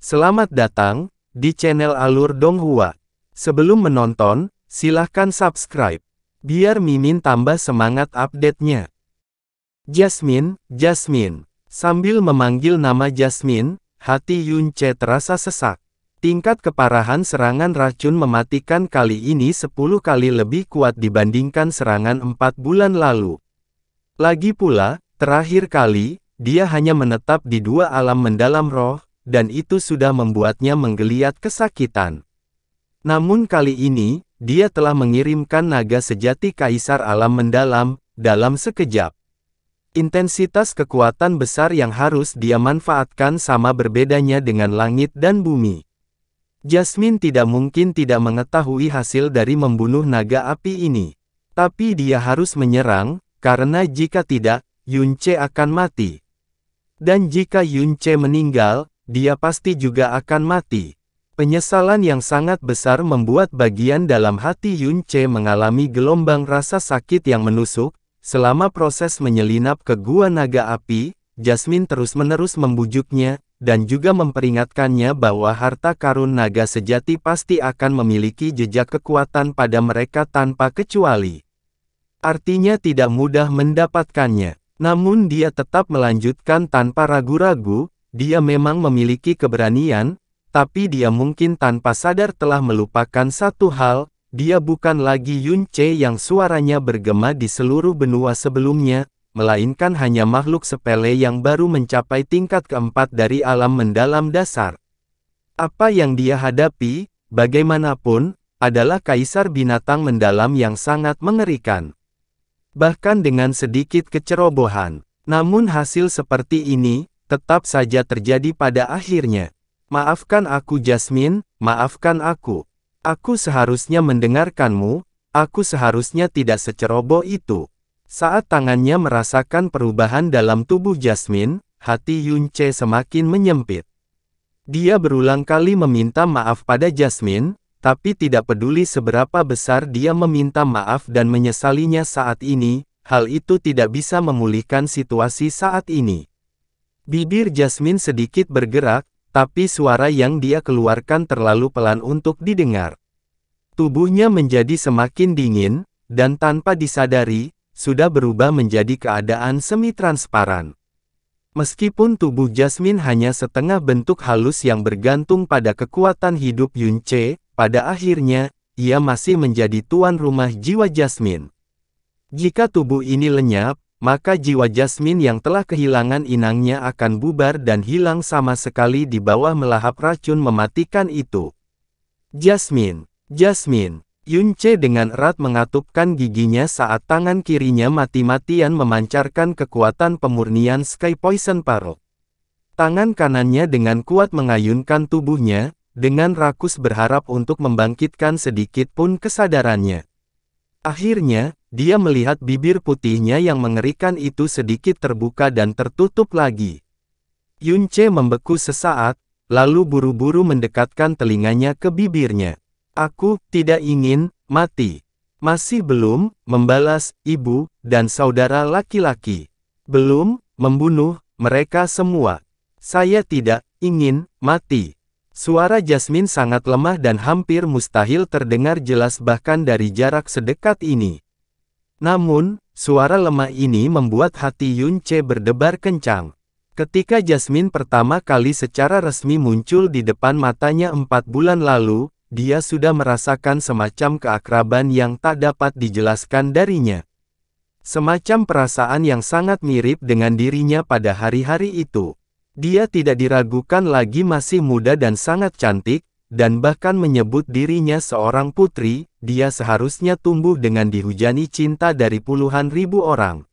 Selamat datang di channel Alur Donghua. Sebelum menonton, silahkan subscribe, biar Mimin tambah semangat update-nya. Jasmine. Sambil memanggil nama Jasmine, hati Yunche terasa sesak. Tingkat keparahan serangan racun mematikan kali ini 10 kali lebih kuat dibandingkan serangan 4 bulan lalu. Lagi pula, terakhir kali, dia hanya menetap di 2 alam mendalam roh, dan itu sudah membuatnya menggeliat kesakitan. Namun kali ini, dia telah mengirimkan naga sejati Kaisar Alam Mendalam, dalam sekejap. Intensitas kekuatan besar yang harus dia manfaatkan sama berbedanya dengan langit dan bumi. Jasmine tidak mungkin tidak mengetahui hasil dari membunuh naga api ini. Tapi dia harus menyerang, karena jika tidak, Yunche akan mati. Dan jika Yunche meninggal, dia pasti juga akan mati. Penyesalan yang sangat besar membuat bagian dalam hati Yunche mengalami gelombang rasa sakit yang menusuk. Selama proses menyelinap ke gua naga api, Jasmine terus-menerus membujuknya, dan juga memperingatkannya bahwa harta karun naga sejati pasti akan memiliki jejak kekuatan pada mereka tanpa kecuali. Artinya tidak mudah mendapatkannya. Namun dia tetap melanjutkan tanpa ragu-ragu. Dia memang memiliki keberanian, tapi dia mungkin tanpa sadar telah melupakan satu hal, dia bukan lagi Yunche yang suaranya bergema di seluruh benua sebelumnya, melainkan hanya makhluk sepele yang baru mencapai tingkat keempat dari alam mendalam dasar. Apa yang dia hadapi, bagaimanapun, adalah kaisar binatang mendalam yang sangat mengerikan. Bahkan dengan sedikit kecerobohan. Namun hasil seperti ini, tetap saja terjadi pada akhirnya. Maafkan aku Jasmine, maafkan aku. Aku seharusnya mendengarkanmu, aku seharusnya tidak seceroboh itu. Saat tangannya merasakan perubahan dalam tubuh Jasmine, hati Yunche semakin menyempit. Dia berulang kali meminta maaf pada Jasmine, tapi tidak peduli seberapa besar dia meminta maaf dan menyesalinya saat ini, hal itu tidak bisa memulihkan situasi saat ini. Bibir Jasmine sedikit bergerak, tapi suara yang dia keluarkan terlalu pelan untuk didengar. Tubuhnya menjadi semakin dingin, dan tanpa disadari, sudah berubah menjadi keadaan semi-transparan. Meskipun tubuh Jasmine hanya setengah bentuk halus yang bergantung pada kekuatan hidup Yunche, pada akhirnya, ia masih menjadi tuan rumah jiwa Jasmine. Jika tubuh ini lenyap, maka jiwa Jasmine yang telah kehilangan inangnya akan bubar dan hilang sama sekali di bawah melahap racun mematikan itu. Jasmine. Yunche dengan erat mengatupkan giginya saat tangan kirinya mati-matian memancarkan kekuatan pemurnian Sky Poison Pearl. Tangan kanannya dengan kuat mengayunkan tubuhnya, dengan rakus berharap untuk membangkitkan sedikit pun kesadarannya. Akhirnya, dia melihat bibir putihnya yang mengerikan itu sedikit terbuka dan tertutup lagi. Yunche membeku sesaat, lalu buru-buru mendekatkan telinganya ke bibirnya. Aku tidak ingin mati. Masih belum membalas ibu dan saudara laki-laki. Belum membunuh mereka semua. Saya tidak ingin mati. Suara Jasmine sangat lemah dan hampir mustahil terdengar jelas bahkan dari jarak sedekat ini. Namun, suara lemah ini membuat hati Yunche berdebar kencang. Ketika Jasmine pertama kali secara resmi muncul di depan matanya 4 bulan lalu, dia sudah merasakan semacam keakraban yang tak dapat dijelaskan darinya. Semacam perasaan yang sangat mirip dengan dirinya pada hari-hari itu. Dia tidak diragukan lagi masih muda dan sangat cantik, dan bahkan menyebut dirinya seorang putri. Dia seharusnya tumbuh dengan dihujani cinta dari puluhan ribu orang.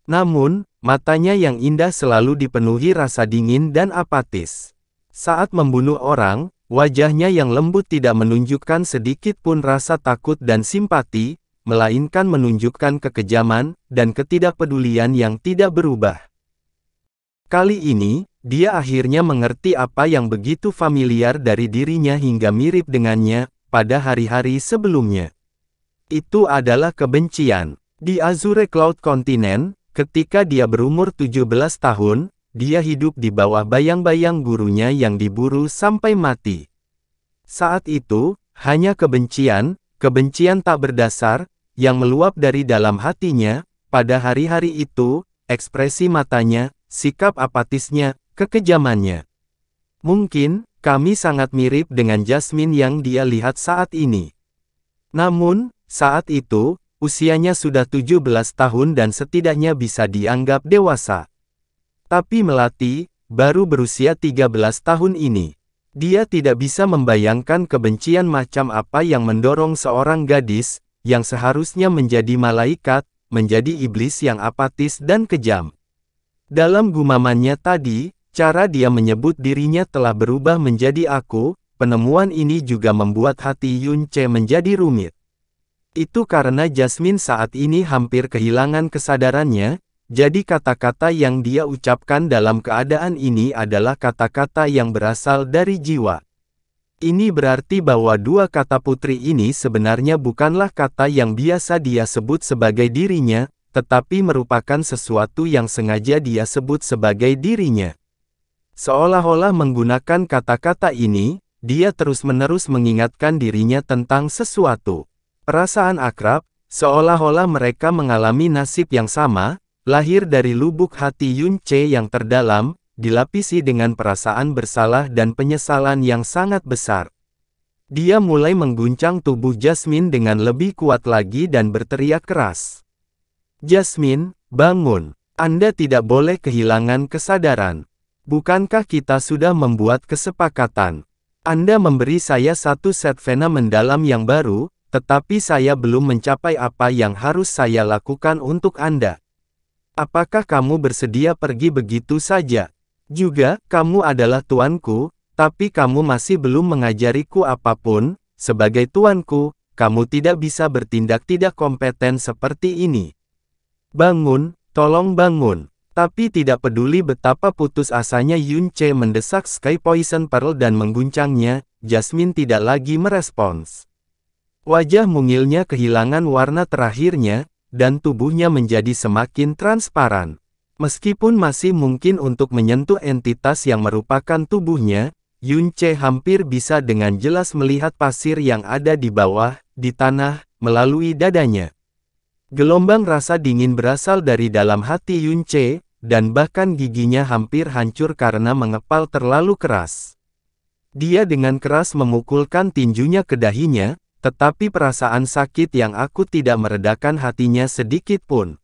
Namun, matanya yang indah selalu dipenuhi rasa dingin dan apatis. Saat membunuh orang, wajahnya yang lembut tidak menunjukkan sedikit pun rasa takut dan simpati, melainkan menunjukkan kekejaman dan ketidakpedulian yang tidak berubah. Kali ini, dia akhirnya mengerti apa yang begitu familiar dari dirinya hingga mirip dengannya, pada hari-hari sebelumnya. Itu adalah kebencian. Di Azure Cloud Continent, ketika dia berumur 17 tahun, dia hidup di bawah bayang-bayang gurunya yang diburu sampai mati. Saat itu, hanya kebencian, kebencian tak berdasar, yang meluap dari dalam hatinya. Pada hari-hari itu, ekspresi matanya, sikap apatisnya, kekejamannya. Mungkin, kami sangat mirip dengan Jasmine yang dia lihat saat ini. Namun, saat itu, usianya sudah 17 tahun dan setidaknya bisa dianggap dewasa. Tapi Melati, baru berusia 13 tahun ini. Dia tidak bisa membayangkan kebencian macam apa yang mendorong seorang gadis, yang seharusnya menjadi malaikat, menjadi iblis yang apatis dan kejam. Dalam gumamannya tadi, cara dia menyebut dirinya telah berubah menjadi aku, penemuan ini juga membuat hati Yun Ce menjadi rumit. Itu karena Jasmine saat ini hampir kehilangan kesadarannya, jadi kata-kata yang dia ucapkan dalam keadaan ini adalah kata-kata yang berasal dari jiwa. Ini berarti bahwa dua kata putri ini sebenarnya bukanlah kata yang biasa dia sebut sebagai dirinya, tetapi merupakan sesuatu yang sengaja dia sebut sebagai dirinya. Seolah-olah menggunakan kata-kata ini, dia terus-menerus mengingatkan dirinya tentang sesuatu. Perasaan akrab, seolah-olah mereka mengalami nasib yang sama, lahir dari lubuk hati Yun Ce yang terdalam, dilapisi dengan perasaan bersalah dan penyesalan yang sangat besar. Dia mulai mengguncang tubuh Jasmine dengan lebih kuat lagi dan berteriak keras. Jasmine, bangun. Anda tidak boleh kehilangan kesadaran. Bukankah kita sudah membuat kesepakatan? Anda memberi saya satu set vena mendalam yang baru, tetapi saya belum mencapai apa yang harus saya lakukan untuk Anda. Apakah kamu bersedia pergi begitu saja? Juga, kamu adalah tuanku, tapi kamu masih belum mengajariku apapun. Sebagai tuanku, kamu tidak bisa bertindak tidak kompeten seperti ini. Bangun, tolong bangun. Tapi tidak peduli betapa putus asanya Yun Ce mendesak Sky Poison Pearl dan mengguncangnya, Jasmine tidak lagi merespons. Wajah mungilnya kehilangan warna terakhirnya, dan tubuhnya menjadi semakin transparan. Meskipun masih mungkin untuk menyentuh entitas yang merupakan tubuhnya, Yun Ce hampir bisa dengan jelas melihat pasir yang ada di bawah, di tanah, melalui dadanya. Gelombang rasa dingin berasal dari dalam hati Yun Ce, dan bahkan giginya hampir hancur karena mengepal terlalu keras. Dia dengan keras memukulkan tinjunya ke dahinya, tetapi perasaan sakit yang akut tidak meredakan hatinya sedikit pun.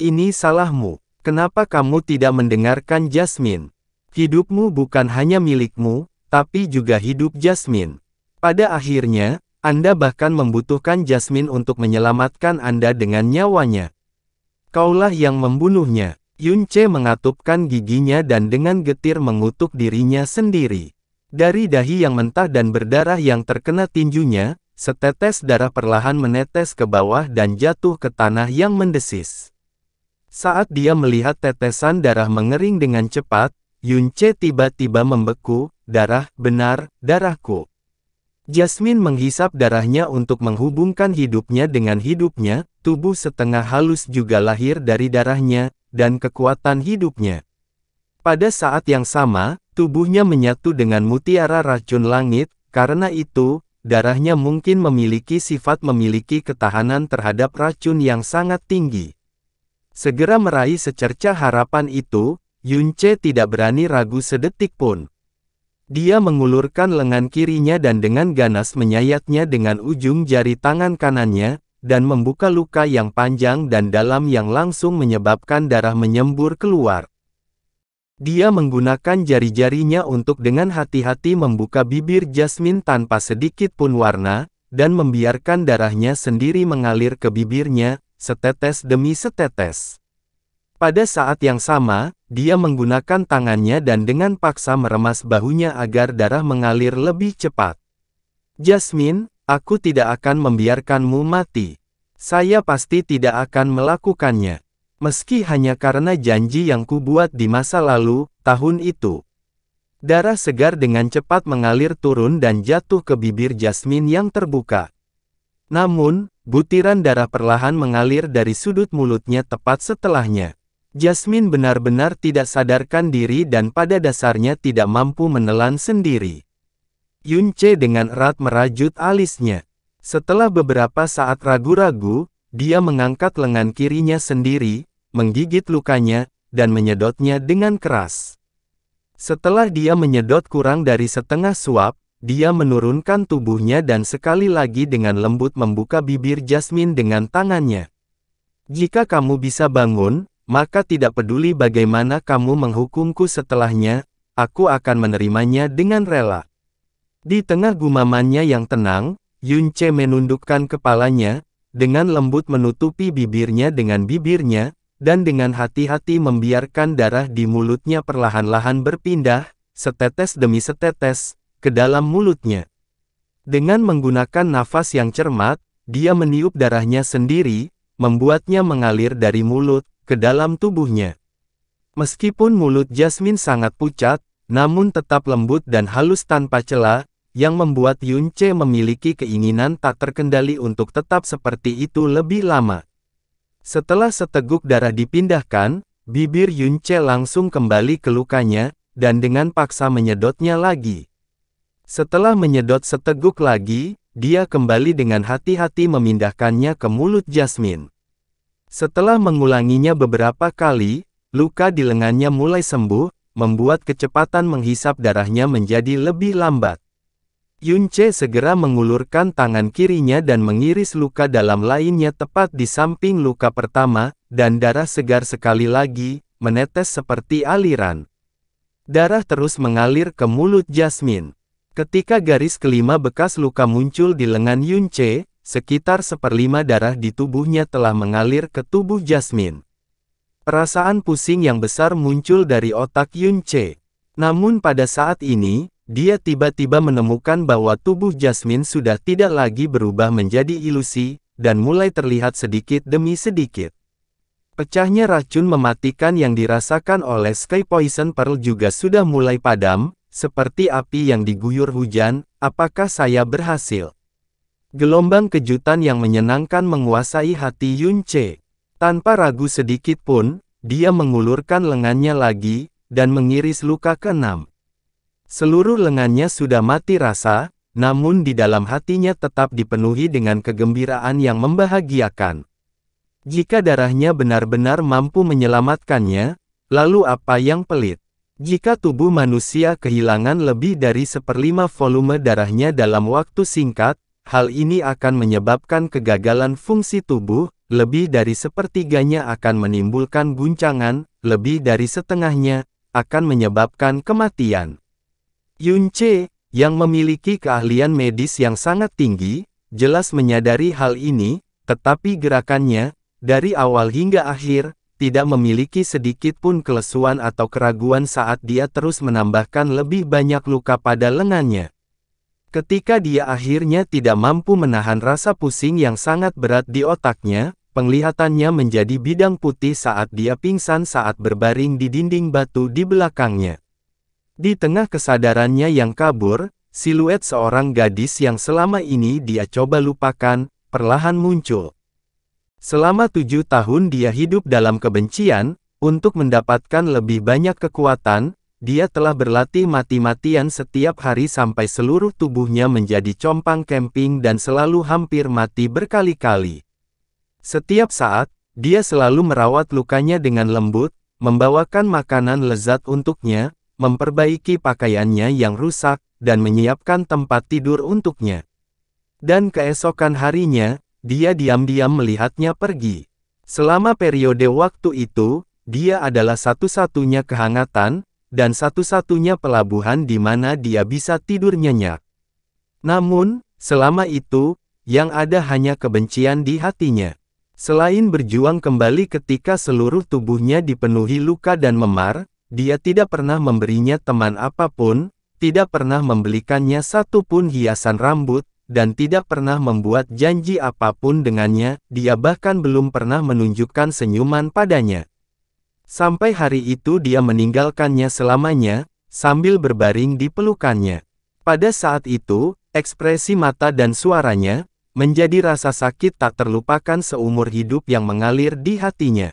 Ini salahmu. Kenapa kamu tidak mendengarkan Jasmine? Hidupmu bukan hanya milikmu, tapi juga hidup Jasmine. Pada akhirnya, Anda bahkan membutuhkan Jasmine untuk menyelamatkan Anda dengan nyawanya. Kaulah yang membunuhnya. Yun Ce mengatupkan giginya dan dengan getir mengutuk dirinya sendiri. Dari dahi yang mentah dan berdarah yang terkena tinjunya, setetes darah perlahan menetes ke bawah dan jatuh ke tanah yang mendesis. Saat dia melihat tetesan darah mengering dengan cepat, Yun Ce tiba-tiba membeku, darah, benar, darahku. Jasmine menghisap darahnya untuk menghubungkan hidupnya dengan hidupnya, tubuh setengah halus juga lahir dari darahnya, dan kekuatan hidupnya. Pada saat yang sama, tubuhnya menyatu dengan mutiara racun langit, karena itu, darahnya mungkin memiliki sifat memiliki ketahanan terhadap racun yang sangat tinggi. Segera meraih secercah harapan itu, Yun Ce tidak berani ragu sedetik pun. Dia mengulurkan lengan kirinya dan dengan ganas menyayatnya dengan ujung jari tangan kanannya, dan membuka luka yang panjang dan dalam yang langsung menyebabkan darah menyembur keluar. Dia menggunakan jari-jarinya untuk dengan hati-hati membuka bibir Jasmine tanpa sedikit pun warna, dan membiarkan darahnya sendiri mengalir ke bibirnya, setetes demi setetes. Pada saat yang sama, dia menggunakan tangannya dan dengan paksa meremas bahunya agar darah mengalir lebih cepat. Jasmine, aku tidak akan membiarkanmu mati. Saya pasti tidak akan melakukannya. Meski hanya karena janji yang kubuat di masa lalu, tahun itu. Darah segar dengan cepat mengalir turun dan jatuh ke bibir Jasmine yang terbuka. Namun, butiran darah perlahan mengalir dari sudut mulutnya tepat setelahnya. Jasmine benar-benar tidak sadarkan diri dan pada dasarnya tidak mampu menelan sendiri. Yunce dengan erat merajut alisnya. Setelah beberapa saat ragu-ragu, dia mengangkat lengan kirinya sendiri, menggigit lukanya, dan menyedotnya dengan keras. Setelah dia menyedot kurang dari setengah suap, dia menurunkan tubuhnya dan sekali lagi dengan lembut membuka bibir Jasmine dengan tangannya. Jika kamu bisa bangun, maka tidak peduli bagaimana kamu menghukumku setelahnya, aku akan menerimanya dengan rela. Di tengah gumamannya yang tenang, Yunce menundukkan kepalanya, dengan lembut menutupi bibirnya dengan bibirnya, dan dengan hati-hati membiarkan darah di mulutnya perlahan-lahan berpindah, setetes demi setetes, ke dalam mulutnya. Dengan menggunakan nafas yang cermat, dia meniup darahnya sendiri, membuatnya mengalir dari mulut ke dalam tubuhnya. Meskipun mulut Jasmine sangat pucat, namun tetap lembut dan halus tanpa celah, yang membuat Yunce memiliki keinginan tak terkendali untuk tetap seperti itu lebih lama. Setelah seteguk darah dipindahkan, bibir Yunce langsung kembali ke lukanya, dan dengan paksa menyedotnya lagi. Setelah menyedot seteguk lagi, dia kembali dengan hati-hati memindahkannya ke mulut Jasmine. Setelah mengulanginya beberapa kali, luka di lengannya mulai sembuh, membuat kecepatan menghisap darahnya menjadi lebih lambat. Yunce segera mengulurkan tangan kirinya dan mengiris luka dalam lainnya tepat di samping luka pertama, dan darah segar sekali lagi, menetes seperti aliran. Darah terus mengalir ke mulut Jasmine. Ketika garis kelima bekas luka muncul di lengan Yunce, sekitar 1/5 darah di tubuhnya telah mengalir ke tubuh Jasmine. Perasaan pusing yang besar muncul dari otak Yunce. Namun pada saat ini, dia tiba-tiba menemukan bahwa tubuh Jasmine sudah tidak lagi berubah menjadi ilusi, dan mulai terlihat sedikit demi sedikit. Pecahnya racun mematikan yang dirasakan oleh Sky Poison Pearl juga sudah mulai padam, seperti api yang diguyur hujan. Apakah saya berhasil? Gelombang kejutan yang menyenangkan menguasai hati Yunce. Tanpa ragu sedikit pun, dia mengulurkan lengannya lagi, dan mengiris luka ke-6. Seluruh lengannya sudah mati rasa, namun di dalam hatinya tetap dipenuhi dengan kegembiraan yang membahagiakan. Jika darahnya benar-benar mampu menyelamatkannya, lalu apa yang pelit? Jika tubuh manusia kehilangan lebih dari 1/5 volume darahnya dalam waktu singkat, hal ini akan menyebabkan kegagalan fungsi tubuh, lebih dari 1/3-nya akan menimbulkan guncangan, lebih dari setengahnya akan menyebabkan kematian. Yunce, yang memiliki keahlian medis yang sangat tinggi, jelas menyadari hal ini, tetapi gerakannya, dari awal hingga akhir, tidak memiliki sedikit pun kelesuan atau keraguan saat dia terus menambahkan lebih banyak luka pada lengannya. Ketika dia akhirnya tidak mampu menahan rasa pusing yang sangat berat di otaknya, penglihatannya menjadi bidang putih saat dia pingsan saat berbaring di dinding batu di belakangnya. Di tengah kesadarannya yang kabur, siluet seorang gadis yang selama ini dia coba lupakan, perlahan muncul. Selama 7 tahun dia hidup dalam kebencian, untuk mendapatkan lebih banyak kekuatan, dia telah berlatih mati-matian setiap hari sampai seluruh tubuhnya menjadi compang camping dan selalu hampir mati berkali-kali. Setiap saat, dia selalu merawat lukanya dengan lembut, membawakan makanan lezat untuknya, memperbaiki pakaiannya yang rusak, dan menyiapkan tempat tidur untuknya. Dan keesokan harinya, dia diam-diam melihatnya pergi. Selama periode waktu itu, dia adalah satu-satunya kehangatan, dan satu-satunya pelabuhan di mana dia bisa tidur nyenyak. Namun, selama itu, yang ada hanya kebencian di hatinya. Selain berjuang kembali ketika seluruh tubuhnya dipenuhi luka dan memar, dia tidak pernah memberinya teman apapun, tidak pernah membelikannya satu pun hiasan rambut, dan tidak pernah membuat janji apapun dengannya. Dia bahkan belum pernah menunjukkan senyuman padanya. Sampai hari itu dia meninggalkannya selamanya, sambil berbaring di pelukannya. Pada saat itu, ekspresi mata dan suaranya, menjadi rasa sakit tak terlupakan seumur hidup yang mengalir di hatinya.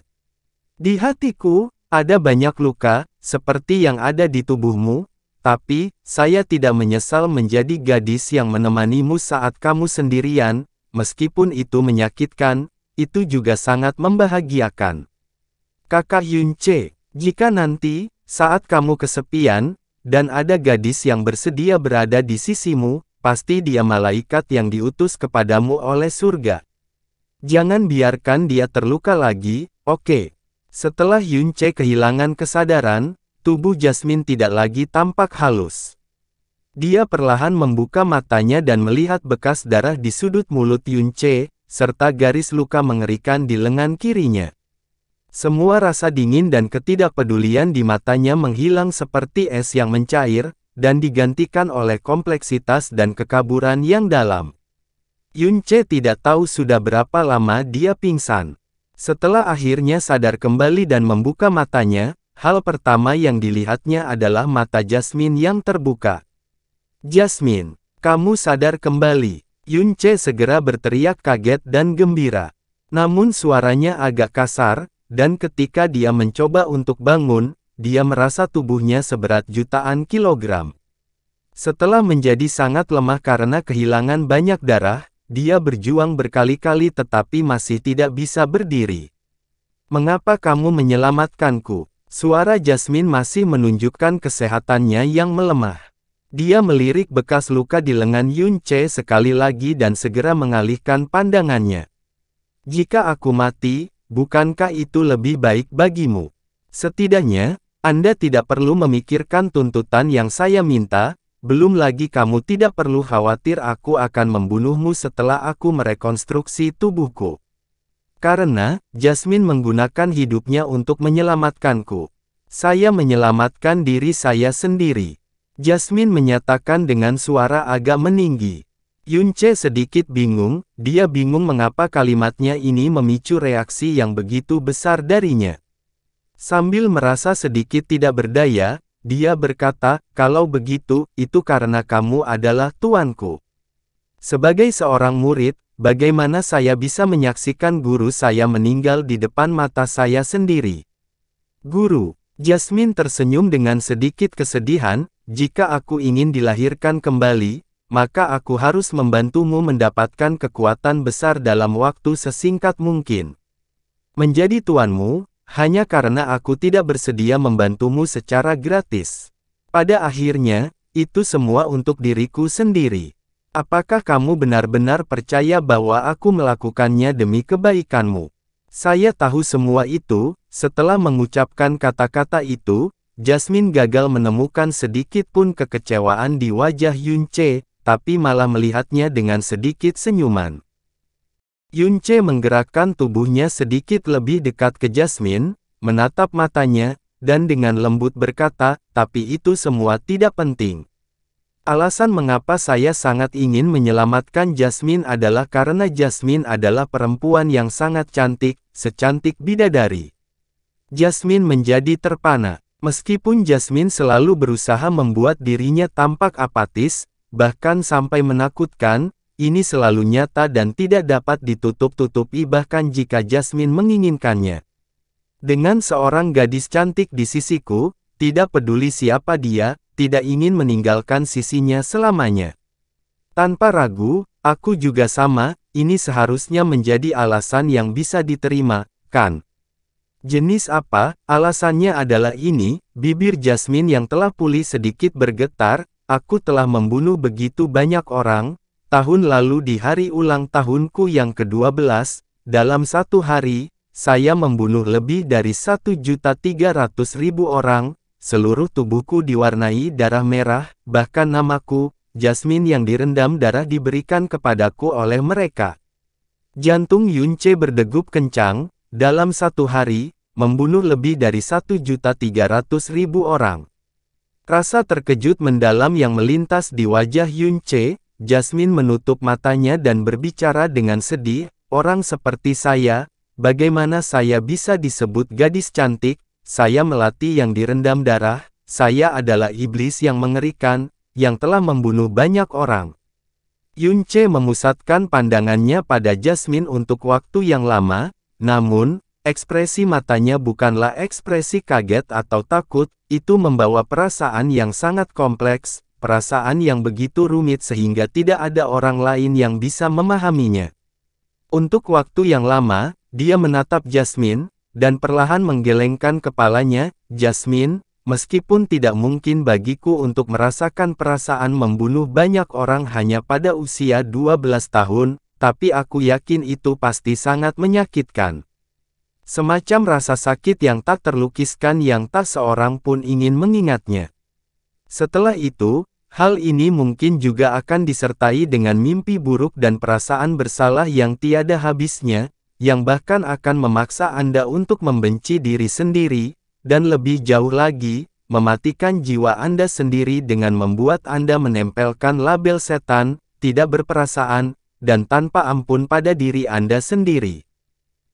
Di hatiku, ada banyak luka, seperti yang ada di tubuhmu, tapi, saya tidak menyesal menjadi gadis yang menemanimu saat kamu sendirian, meskipun itu menyakitkan, itu juga sangat membahagiakan. Kakak Yunce, jika nanti, saat kamu kesepian, dan ada gadis yang bersedia berada di sisimu, pasti dia malaikat yang diutus kepadamu oleh surga. Jangan biarkan dia terluka lagi, oke? Setelah Yunce kehilangan kesadaran, tubuh Jasmine tidak lagi tampak halus. Dia perlahan membuka matanya dan melihat bekas darah di sudut mulut Yunce, serta garis luka mengerikan di lengan kirinya. Semua rasa dingin dan ketidakpedulian di matanya menghilang seperti es yang mencair, dan digantikan oleh kompleksitas dan kekaburan yang dalam. Yunce tidak tahu sudah berapa lama dia pingsan. Setelah akhirnya sadar kembali dan membuka matanya, hal pertama yang dilihatnya adalah mata Jasmine yang terbuka. "Jasmine, kamu sadar kembali." Yunce segera berteriak kaget dan gembira. Namun suaranya agak kasar, dan ketika dia mencoba untuk bangun, dia merasa tubuhnya seberat jutaan kilogram. Setelah menjadi sangat lemah karena kehilangan banyak darah, dia berjuang berkali-kali tetapi masih tidak bisa berdiri. "Mengapa kamu menyelamatkanku?" Suara Jasmine masih menunjukkan kesehatannya yang melemah. Dia melirik bekas luka di lengan Yunce sekali lagi dan segera mengalihkan pandangannya. "Jika aku mati, bukankah itu lebih baik bagimu? Setidaknya, Anda tidak perlu memikirkan tuntutan yang saya minta, belum lagi kamu tidak perlu khawatir aku akan membunuhmu setelah aku merekonstruksi tubuhku. Karena, Jasmine menggunakan hidupnya untuk menyelamatkanku. Saya menyelamatkan diri saya sendiri." Jasmine menyatakan dengan suara agak meninggi. Yunce sedikit bingung, dia bingung mengapa kalimatnya ini memicu reaksi yang begitu besar darinya. Sambil merasa sedikit tidak berdaya, dia berkata, "Kalau begitu, itu karena kamu adalah tuanku. Sebagai seorang murid, bagaimana saya bisa menyaksikan guru saya meninggal di depan mata saya sendiri?" "Guru." Jasmine tersenyum dengan sedikit kesedihan, "Jika aku ingin dilahirkan kembali, maka aku harus membantumu mendapatkan kekuatan besar dalam waktu sesingkat mungkin. Menjadi tuanmu, hanya karena aku tidak bersedia membantumu secara gratis. Pada akhirnya, itu semua untuk diriku sendiri. Apakah kamu benar-benar percaya bahwa aku melakukannya demi kebaikanmu?" "Saya tahu semua itu." Setelah mengucapkan kata-kata itu, Jasmine gagal menemukan sedikit pun kekecewaan di wajah Yunce, tapi malah melihatnya dengan sedikit senyuman. Yunce menggerakkan tubuhnya sedikit lebih dekat ke Jasmine, menatap matanya, dan dengan lembut berkata, "Tapi itu semua tidak penting. Alasan mengapa saya sangat ingin menyelamatkan Jasmine adalah karena Jasmine adalah perempuan yang sangat cantik, secantik bidadari." Jasmine menjadi terpana. Meskipun Jasmine selalu berusaha membuat dirinya tampak apatis, bahkan sampai menakutkan, ini selalu nyata dan tidak dapat ditutup-tutupi bahkan jika Jasmine menginginkannya. "Dengan seorang gadis cantik di sisiku, tidak peduli siapa dia, tidak ingin meninggalkan sisinya selamanya. Tanpa ragu, aku juga sama, ini seharusnya menjadi alasan yang bisa diterima, kan?" "Jenis apa?" "Alasannya adalah ini," bibir Jasmine yang telah pulih sedikit bergetar, "aku telah membunuh begitu banyak orang, tahun lalu di hari ulang tahunku yang ke-12, dalam satu hari, saya membunuh lebih dari 1.300.000 orang, seluruh tubuhku diwarnai darah merah, bahkan namaku, Jasmine yang direndam darah diberikan kepadaku oleh mereka." Jantung Yunce berdegup kencang. Dalam satu hari, membunuh lebih dari 1.300.000 orang. Rasa terkejut mendalam yang melintas di wajah Yunce. Jasmine menutup matanya dan berbicara dengan sedih, "Orang seperti saya, bagaimana saya bisa disebut gadis cantik? Saya melati yang direndam darah, saya adalah iblis yang mengerikan, yang telah membunuh banyak orang." Yunce memusatkan pandangannya pada Jasmine untuk waktu yang lama, namun, Ekspresi matanya bukanlah ekspresi kaget atau takut, itu membawa perasaan yang sangat kompleks, perasaan yang begitu rumit sehingga tidak ada orang lain yang bisa memahaminya. Untuk waktu yang lama, dia menatap Jasmine, dan perlahan menggelengkan kepalanya. Jasmine, meskipun tidak mungkin bagiku untuk merasakan perasaan membunuh banyak orang hanya pada usia 12 tahun, tapi aku yakin itu pasti sangat menyakitkan. Semacam rasa sakit yang tak terlukiskan yang tak seorang pun ingin mengingatnya. Setelah itu, hal ini mungkin juga akan disertai dengan mimpi buruk dan perasaan bersalah yang tiada habisnya, yang bahkan akan memaksa Anda untuk membenci diri sendiri, dan lebih jauh lagi, mematikan jiwa Anda sendiri dengan membuat Anda menempelkan label setan, tidak berperasaan, dan tanpa ampun pada diri Anda sendiri.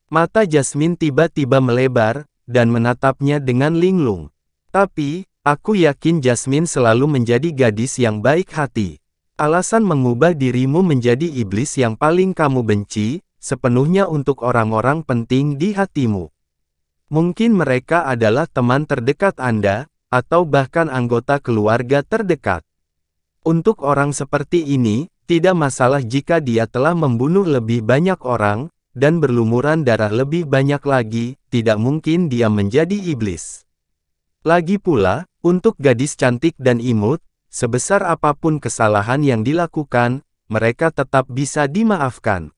Mata Jasmine tiba-tiba melebar, dan menatapnya dengan linglung. Tapi, aku yakin Jasmine selalu menjadi gadis yang baik hati. Alasan mengubah dirimu menjadi iblis yang paling kamu benci, sepenuhnya untuk orang-orang penting di hatimu. Mungkin mereka adalah teman terdekat Anda, atau bahkan anggota keluarga terdekat. Untuk orang seperti ini, tidak masalah jika dia telah membunuh lebih banyak orang, dan berlumuran darah lebih banyak lagi, tidak mungkin dia menjadi iblis. Lagi pula, untuk gadis cantik dan imut, sebesar apapun kesalahan yang dilakukan, mereka tetap bisa dimaafkan.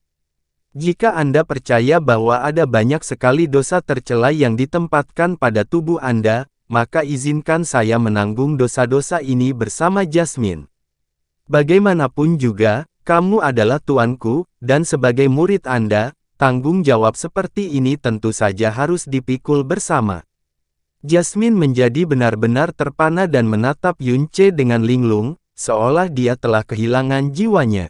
Jika Anda percaya bahwa ada banyak sekali dosa tercela yang ditempatkan pada tubuh Anda, maka izinkan saya menanggung dosa-dosa ini bersama Jasmine. Bagaimanapun juga, kamu adalah tuanku, dan sebagai murid Anda, tanggung jawab seperti ini tentu saja harus dipikul bersama. Jasmine menjadi benar-benar terpana dan menatap Yunce dengan linglung, seolah dia telah kehilangan jiwanya.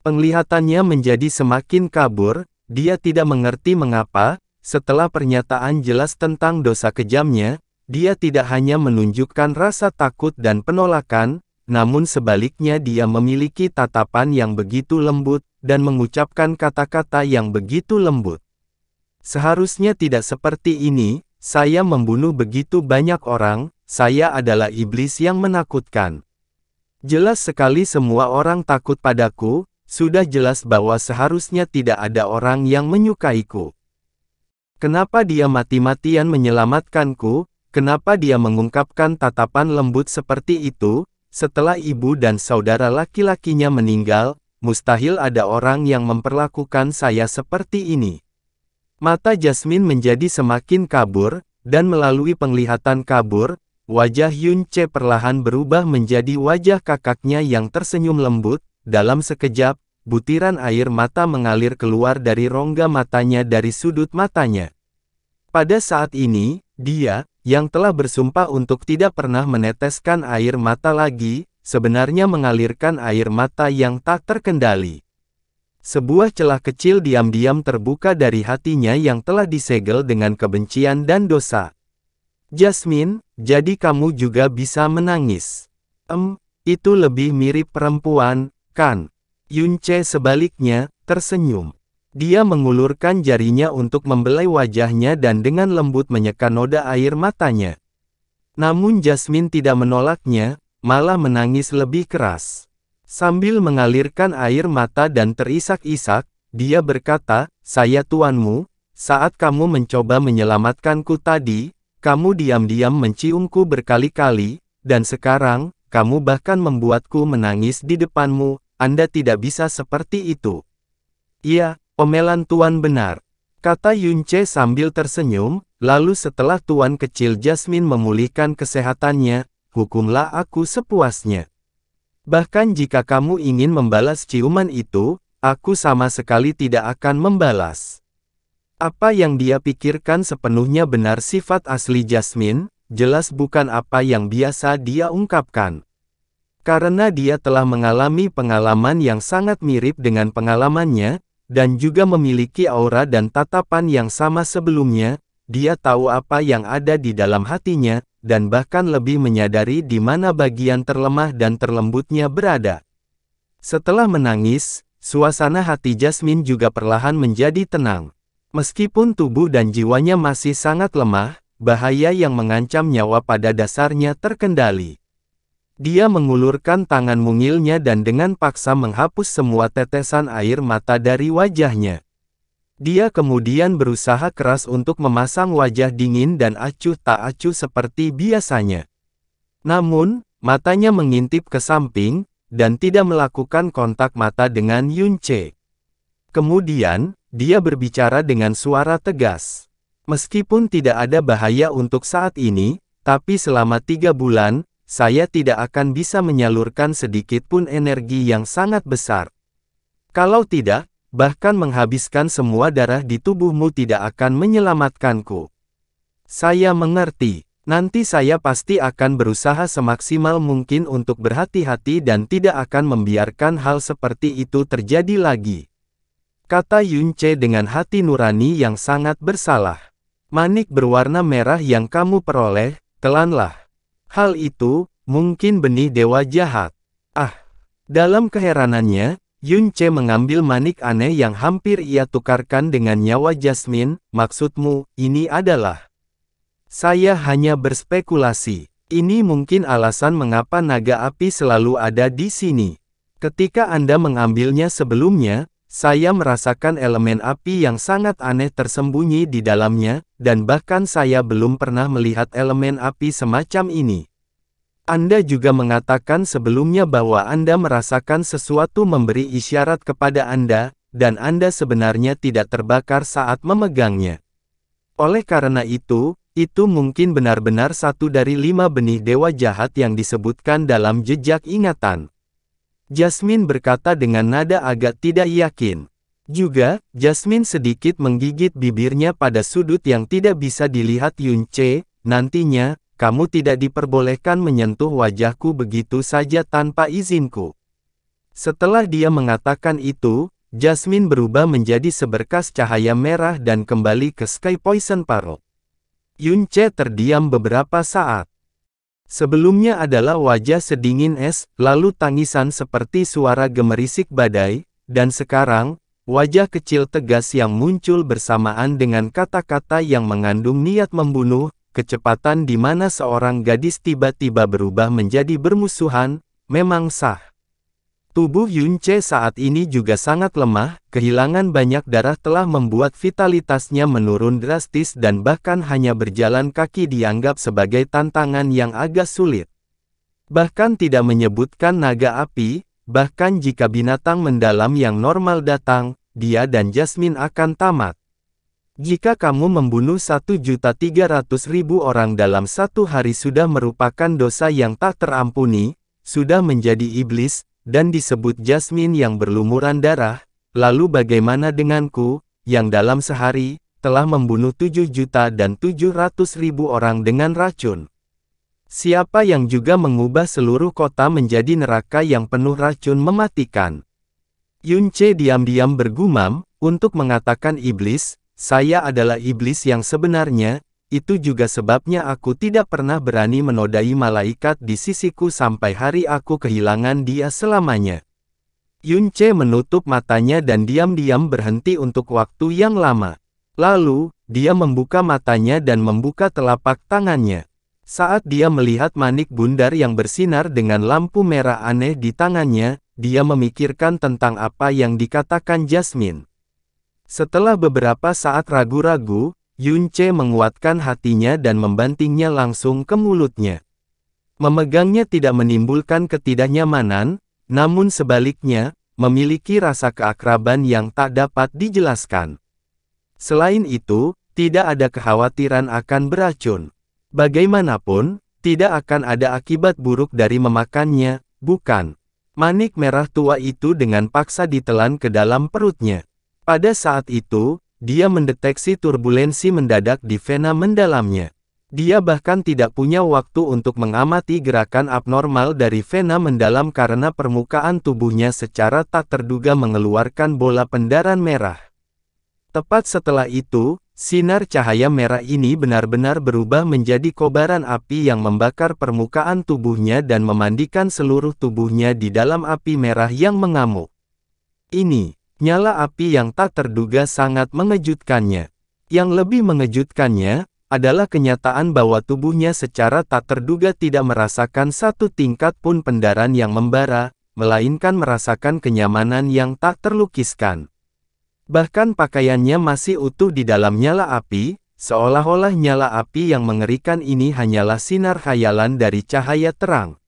Penglihatannya menjadi semakin kabur, dia tidak mengerti mengapa, setelah pernyataan jelas tentang dosa kejamnya, dia tidak hanya menunjukkan rasa takut dan penolakan, namun sebaliknya dia memiliki tatapan yang begitu lembut, dan mengucapkan kata-kata yang begitu lembut. Seharusnya tidak seperti ini, saya membunuh begitu banyak orang, saya adalah iblis yang menakutkan. Jelas sekali semua orang takut padaku, sudah jelas bahwa seharusnya tidak ada orang yang menyukaiku. Kenapa dia mati-matian menyelamatkanku, kenapa dia mengungkapkan tatapan lembut seperti itu, setelah ibu dan saudara laki-lakinya meninggal, mustahil ada orang yang memperlakukan saya seperti ini. Mata Jasmine menjadi semakin kabur, dan melalui penglihatan kabur, wajah Yunce perlahan berubah menjadi wajah kakaknya yang tersenyum lembut. Dalam sekejap, butiran air mata mengalir keluar dari rongga matanya dari sudut matanya. Pada saat ini, dia, yang telah bersumpah untuk tidak pernah meneteskan air mata lagi, sebenarnya mengalirkan air mata yang tak terkendali. Sebuah celah kecil diam-diam terbuka dari hatinya yang telah disegel dengan kebencian dan dosa. Jasmine, jadi kamu juga bisa menangis. Itu lebih mirip perempuan, kan? Yunce sebaliknya, tersenyum. Dia mengulurkan jarinya untuk membelai wajahnya dan dengan lembut menyeka noda air matanya. Namun Jasmine tidak menolaknya, malah menangis lebih keras. Sambil mengalirkan air mata dan terisak-isak, dia berkata, saya tuanmu, saat kamu mencoba menyelamatkanku tadi, kamu diam-diam menciumku berkali-kali, dan sekarang, kamu bahkan membuatku menangis di depanmu, Anda tidak bisa seperti itu. Iya, omelan tuan benar, kata Yunce sambil tersenyum, lalu setelah tuan kecil Jasmine memulihkan kesehatannya, hukumlah aku sepuasnya. Bahkan jika kamu ingin membalas ciuman itu, aku sama sekali tidak akan membalas. Apa yang dia pikirkan sepenuhnya benar. Sifat asli Jasmine, jelas bukan apa yang biasa dia ungkapkan. Karena dia telah mengalami pengalaman yang sangat mirip dengan pengalamannya, dan juga memiliki aura dan tatapan yang sama sebelumnya, dia tahu apa yang ada di dalam hatinya, dan bahkan lebih menyadari di mana bagian terlemah dan terlembutnya berada. Setelah menangis, suasana hati Jasmine juga perlahan menjadi tenang. Meskipun tubuh dan jiwanya masih sangat lemah, bahaya yang mengancam nyawa pada dasarnya terkendali. Dia mengulurkan tangan mungilnya dan dengan paksa menghapus semua tetesan air mata dari wajahnya. Dia kemudian berusaha keras untuk memasang wajah dingin dan acuh tak acuh seperti biasanya. Namun, matanya mengintip ke samping, dan tidak melakukan kontak mata dengan Yunce. Kemudian, dia berbicara dengan suara tegas. Meskipun tidak ada bahaya untuk saat ini, tapi selama 3 bulan, saya tidak akan bisa menyalurkan sedikit pun energi yang sangat besar. Kalau tidak, bahkan menghabiskan semua darah di tubuhmu tidak akan menyelamatkanku. Saya mengerti. Nanti saya pasti akan berusaha semaksimal mungkin untuk berhati-hati dan tidak akan membiarkan hal seperti itu terjadi lagi. Kata Yunce dengan hati nurani yang sangat bersalah. Manik berwarna merah yang kamu peroleh, telanlah. Hal itu, mungkin benih dewa jahat. Ah! Dalam keheranannya, Yunce mengambil manik aneh yang hampir ia tukarkan dengan nyawa Jasmine. Maksudmu, ini adalah... Saya hanya berspekulasi. Ini mungkin alasan mengapa naga api selalu ada di sini. Ketika Anda mengambilnya sebelumnya, saya merasakan elemen api yang sangat aneh tersembunyi di dalamnya, dan bahkan saya belum pernah melihat elemen api semacam ini. Anda juga mengatakan sebelumnya bahwa Anda merasakan sesuatu memberi isyarat kepada Anda, dan Anda sebenarnya tidak terbakar saat memegangnya. Oleh karena itu mungkin benar-benar satu dari 5 benih dewa jahat yang disebutkan dalam jejak ingatan. Jasmine berkata dengan nada agak tidak yakin. Juga, Jasmine sedikit menggigit bibirnya pada sudut yang tidak bisa dilihat Yunce. Nantinya, kamu tidak diperbolehkan menyentuh wajahku begitu saja tanpa izinku. Setelah dia mengatakan itu, Jasmine berubah menjadi seberkas cahaya merah dan kembali ke Sky Poison Pearl. Yunce terdiam beberapa saat. Sebelumnya adalah wajah sedingin es, lalu tangisan seperti suara gemerisik badai, dan sekarang, wajah kecil tegas yang muncul bersamaan dengan kata-kata yang mengandung niat membunuh, kecepatan di mana seorang gadis tiba-tiba berubah menjadi bermusuhan, memang sah. Tubuh Yunce saat ini juga sangat lemah, kehilangan banyak darah telah membuat vitalitasnya menurun drastis dan bahkan hanya berjalan kaki dianggap sebagai tantangan yang agak sulit. Bahkan tidak menyebutkan naga api, bahkan jika binatang mendalam yang normal datang, dia dan Jasmine akan tamat. Jika kamu membunuh 1.300.000 orang dalam satu hari sudah merupakan dosa yang tak terampuni, sudah menjadi iblis, dan disebut Jasmine yang berlumuran darah, lalu bagaimana denganku, yang dalam sehari, telah membunuh 7.700.000 orang dengan racun? Siapa yang juga mengubah seluruh kota menjadi neraka yang penuh racun mematikan? Yunce diam-diam bergumam, untuk mengatakan iblis, saya adalah iblis yang sebenarnya. Itu juga sebabnya aku tidak pernah berani menodai malaikat di sisiku sampai hari aku kehilangan dia selamanya. Yunce menutup matanya dan diam-diam berhenti untuk waktu yang lama. Lalu, dia membuka matanya dan membuka telapak tangannya. Saat dia melihat manik bundar yang bersinar dengan lampu merah aneh di tangannya, dia memikirkan tentang apa yang dikatakan Jasmine. Setelah beberapa saat ragu-ragu, Yunce menguatkan hatinya dan membantingnya langsung ke mulutnya. Memegangnya tidak menimbulkan ketidaknyamanan, namun sebaliknya, memiliki rasa keakraban yang tak dapat dijelaskan. Selain itu, tidak ada kekhawatiran akan beracun. Bagaimanapun, tidak akan ada akibat buruk dari memakannya, bukan? Manik merah tua itu dengan paksa ditelan ke dalam perutnya. Pada saat itu, dia mendeteksi turbulensi mendadak di vena mendalamnya. Dia bahkan tidak punya waktu untuk mengamati gerakan abnormal dari vena mendalam karena permukaan tubuhnya secara tak terduga mengeluarkan bola pendaran merah. Tepat setelah itu, sinar cahaya merah ini benar-benar berubah menjadi kobaran api yang membakar permukaan tubuhnya dan memandikan seluruh tubuhnya di dalam api merah yang mengamuk. Ini Nyala api yang tak terduga sangat mengejutkannya. Yang lebih mengejutkannya, adalah kenyataan bahwa tubuhnya secara tak terduga tidak merasakan satu tingkat pun pendarahan yang membara, melainkan merasakan kenyamanan yang tak terlukiskan. Bahkan pakaiannya masih utuh di dalam nyala api, seolah-olah nyala api yang mengerikan ini hanyalah sinar khayalan dari cahaya terang.